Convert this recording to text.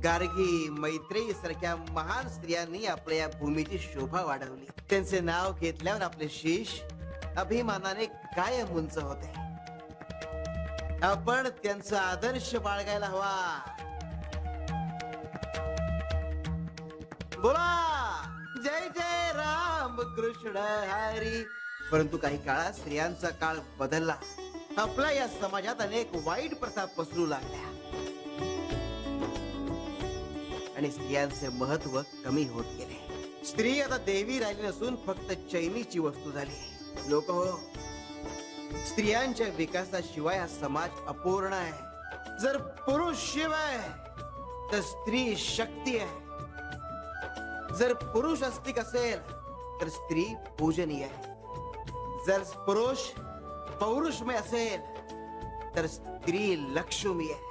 गार्गी, मैत्रेयी सारख्या महान स्त्रियांनी आपल्या या भूमीची शोभा वाढवली. त्यांचे नाव घेतल्यावर आपले शीश अभिमानाने कायम उंच होते. आपण त्यांचा आदर्श बाळगायला हवा. बोला जय जय राम कृष्ण हरी. परंतु काही काळात स्त्रियांचा काळ बदलला. आपल्या या समाजात अनेक वाईट प्रथा पसरू लागल्या आणि स्त्रियांचे महत्व कमी होत गेले. स्त्री आता देवी राहिली नसून फक्त चैनीची वस्तू झाली. लोक हो, स्त्रियांच्या विकासाशिवाय हा समाज अपूर्ण आहे. जर पुरुष शिव आहे तर स्त्री शक्ती आहे. जर पुरुष अस्तिक असेल तर स्त्री पूजनीय आहे. जर पुरुष पौरुषमय असेल तर स्त्री लक्ष्मी आहे.